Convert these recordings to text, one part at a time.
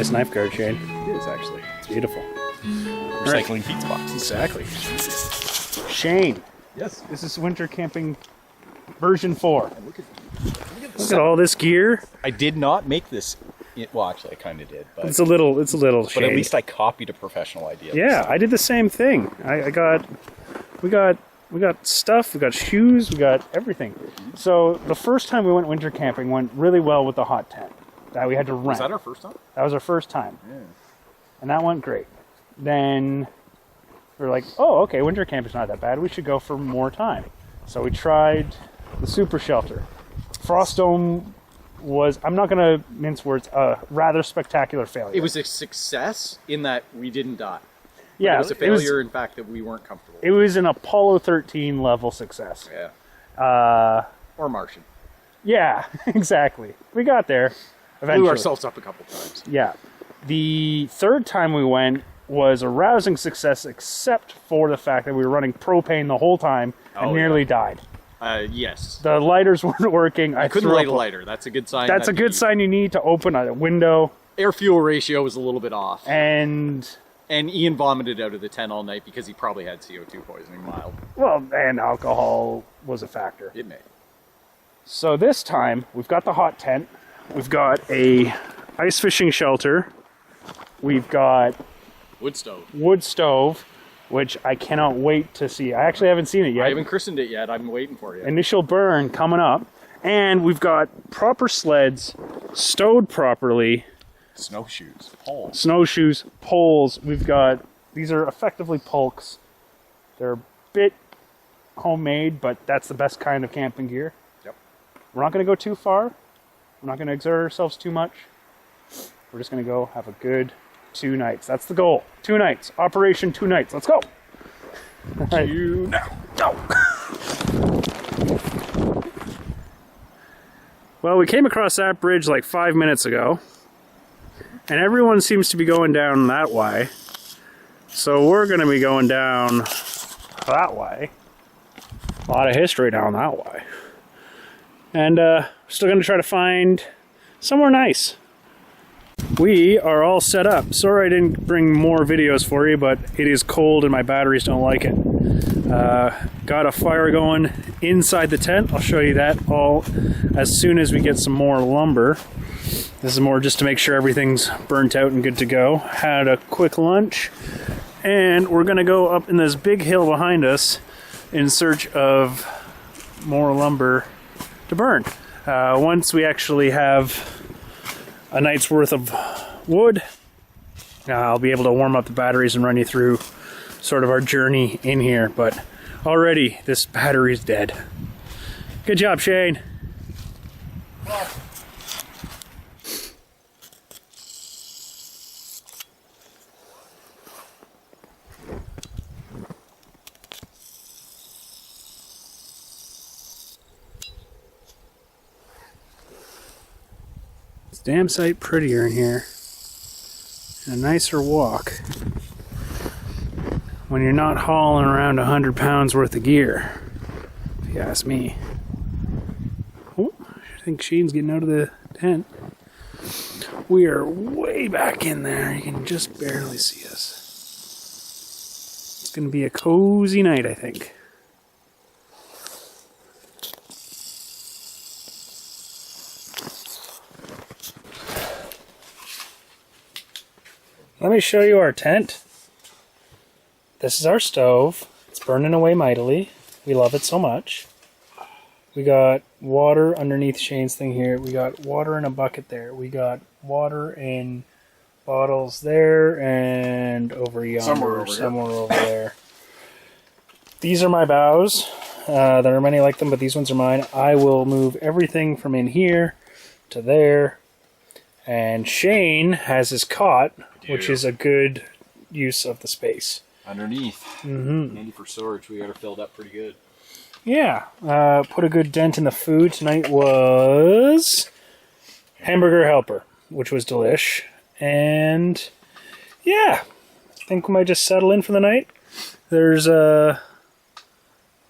nice knife guard, Shane. It is actually. It's beautiful. Recycling Pete's box. Exactly. Shane. Yes. This is winter camping version 4. Look Look at all this gear. I did not make this. Well, actually, I kind of did, but It's a little. but Shane. at least I copied a professional idea. Yeah, I did the same thing. We got stuff. We got shoes. We got everything. So the first time we went winter camping went really well with the hot tent that we had to rent. Was that our first time? That was our first time. Yeah. And that went great. Then we were like, oh, okay, winter camping's not that bad. We should go for more time. So we tried the super shelter. Frost Dome was, I'm not going to mince words, a rather spectacular failure. It was a success in that we didn't die. Yeah, It was a failure in fact that we weren't comfortable. It was an Apollo 13 level success. Yeah. Or Martian. Yeah, exactly. We got there eventually. Blew ourselves up a couple times. Yeah. The third time we went was a rousing success, except for the fact that we were running propane the whole time and nearly died. Yes. The lighters weren't working. I couldn't light a lighter. That's a good sign. That's a good sign you need to open a window. Air fuel ratio was a little bit off. And Ian vomited out of the tent all night because he probably had CO2 poisoning mild. well, and alcohol was a factor. It may. So this time we've got the hot tent. We've got a ice fishing shelter. We've got wood stove, which I cannot wait to see. I actually haven't seen it yet. I haven't christened it yet. I'm waiting for you. Initial burn coming up. And we've got proper sleds stowed properly. Snowshoes. Poles. Snowshoes, poles. We've got, these are effectively pulks. They're a bit homemade, but that's the best kind of camping gear. Yep. We're not going to go too far. We're not going to exert ourselves too much. We're just going to go have a good 2 nights. That's the goal. 2 nights. Operation 2 nights. Let's go. All right. You now. Go. Well, we came across that bridge like 5 minutes ago. And everyone seems to be going down that way. So we're going to be going down that way. A lot of history down that way. And we're still going to try to find somewhere nice. We are all set up. Sorry I didn't bring more videos for you, but it is cold and my batteries don't like it. Got a fire going inside the tent. I'll show you that all as soon as we get some more lumber. This is more just to make sure everything's burnt out and good to go. Had a quick lunch, and we're gonna go up in this big hill behind us in search of more lumber to burn. Once we actually have a night's worth of wood, I'll be able to warm up the batteries and run you through sort of our journey in here, but already this battery's dead. Good job, Shane. It's damn sight prettier in here. And a nicer walk when you're not hauling around 100 pounds worth of gear, if you ask me. Oh, I think Shane's getting out of the tent. We are way back in there. You can just barely see us. It's going to be a cozy night, I think. Let me show you our tent. This is our stove. It's burning away mightily. We love it so much. We got water underneath Shane's thing here. We got water in a bucket there. We got water in bottles there and over yonder, somewhere over there. These are my bows. There are many like them, but these ones are mine. I will move everything from in here to there. And Shane has his cot, which is a good use of the space. Underneath. Mm-hmm. Handy for storage. We got her filled up pretty good. Yeah. Put a good dent in the food. Tonight was hamburger helper, which was delish. And yeah, I think we might just settle in for the night. There's a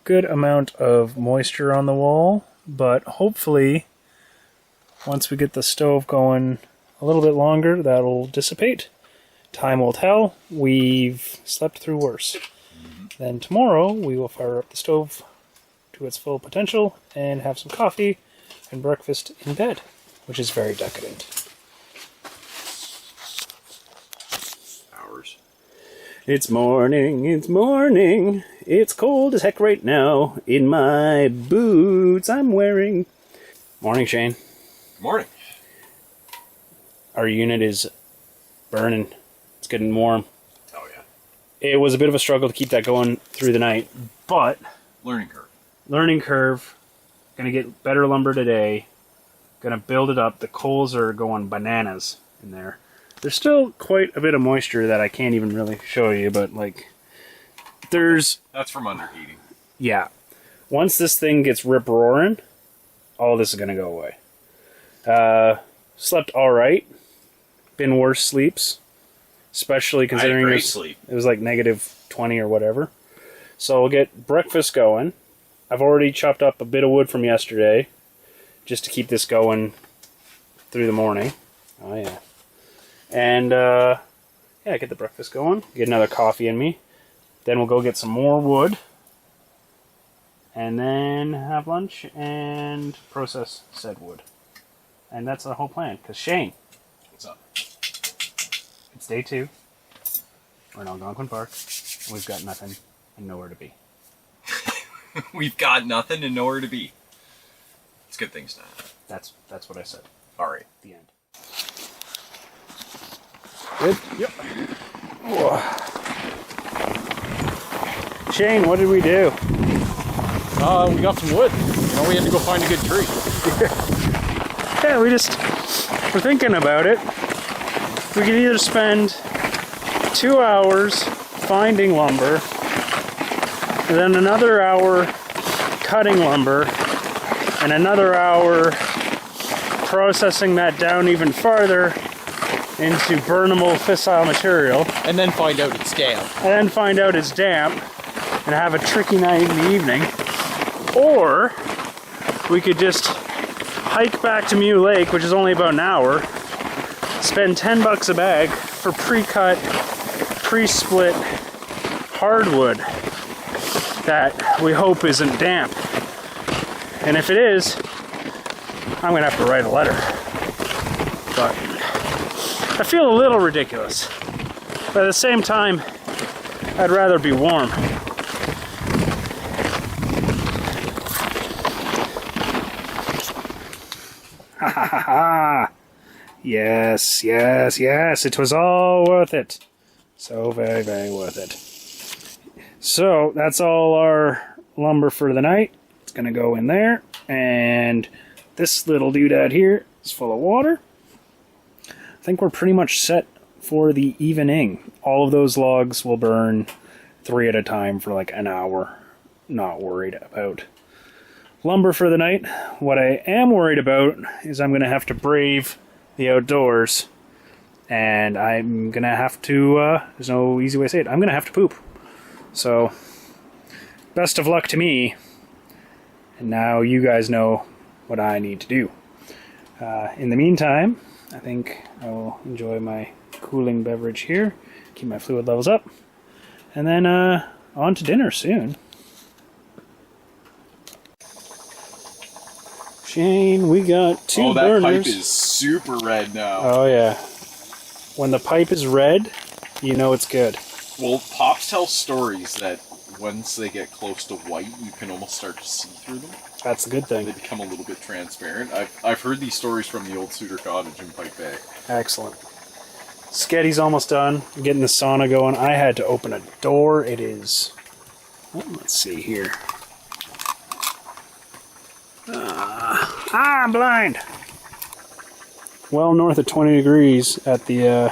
good amount of moisture on the wall, but hopefully once we get the stove going a little bit longer, that'll dissipate. Time will tell. We've slept through worse. Then tomorrow, we will fire up the stove to its full potential and have some coffee and breakfast in bed, which is very decadent. Hours. It's morning, it's morning. It's cold as heck right now in my boots I'm wearing. Morning, Shane. Morning. Our unit is burning. It's getting warm. Oh yeah. It was a bit of a struggle to keep that going through the night, but Learning curve. learning curve. Gonna get better lumber today. Gonna build it up. The coals are going bananas in there. There's still quite a bit of moisture that I can't even really show you, but like, there's... That's from underheating. Yeah. Once this thing gets rip-roaring, all this is gonna go away. Slept alright. Been worse sleeps. Especially considering great sleep. it was like -20 or whatever. So we'll get breakfast going. I've already chopped up a bit of wood from yesterday just to keep this going through the morning. Oh yeah. And yeah, get the breakfast going. Get another coffee in me. Then we'll go get some more wood. And then have lunch and process said wood. And that's the whole plan. Because Shane, What's up? it's day 2. We're in Algonquin Park. And we've got nothing and nowhere to be. We've got nothing and nowhere to be. It's good things to have. That's what I said. All right. The end. Good? Yep. Whoa. Shane, what did we do? We got some wood. We had to go find a good tree. Yeah, we're thinking about it. We could either spend 2 hours finding lumber, and then another hour cutting lumber, and another hour processing that down even farther into burnable fissile material, And then find out it's damp. and then find out it's damp, and have a tricky night in the evening. Or we could just hike back to Mew Lake, which is only about an hour, spend $10 a bag for pre-cut, pre-split hardwood that we hope isn't damp. And if it is, I'm gonna have to write a letter. But I feel a little ridiculous. But at the same time, I'd rather be warm. Ha ha ha ha! Yes, yes, yes, it was all worth it. So very, very worth it. So, that's all our lumber for the night. It's gonna go in there, and this little doodad here is full of water. I think we're pretty much set for the evening. All of those logs will burn 3 at a time for like an hour. Not worried about lumber for the night. What I am worried about is I'm gonna have to brave the outdoors, and I'm gonna have to, there's no easy way to say it, I'm gonna have to poop. So, best of luck to me, and now you guys know what I need to do. In the meantime, I think I will enjoy my cooling beverage here, keep my fluid levels up, and then on to dinner soon. Shane, we got 2 that burners. pipe is super red now. Oh yeah. When the pipe is red, you know it's good. Well, pops tell stories that once they get close to white, you can almost start to see through them. That's a good thing. They become a little bit transparent. I've heard these stories from the old Suter Cottage in Pike Bay. Excellent. Sketty's almost done. I'm getting the sauna going. I had to open a door. It is... let's see here. I'm blind! Well north of 20 degrees at the...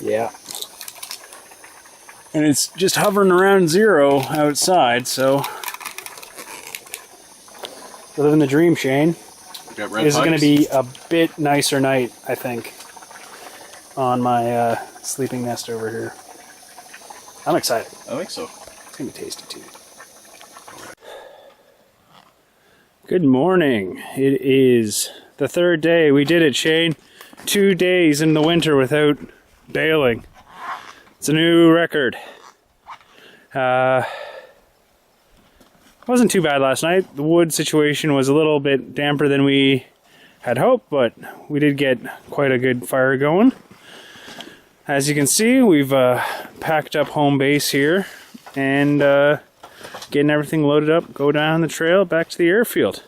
yeah. And it's just hovering around 0 outside, so... we're living the dream, Shane. We got red This is going to pipes. be a bit nicer night, I think, on my sleeping nest over here. I'm excited. I think so. It's going to be tasty, too. Good morning. It is The third day. We did it, Shane. 2 days in the winter without bailing. It's a new record. Wasn't too bad last night. The wood situation was a little bit damper than we had hoped, but we did get quite a good fire going. As you can see, we've packed up home base here and getting everything loaded up, go down the trail back to the airfield,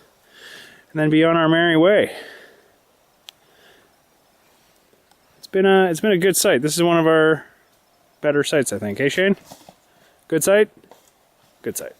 and then be on our merry way. It's been a good site. This is one of our better sites, I think. Hey, Shane? Good site? Good site.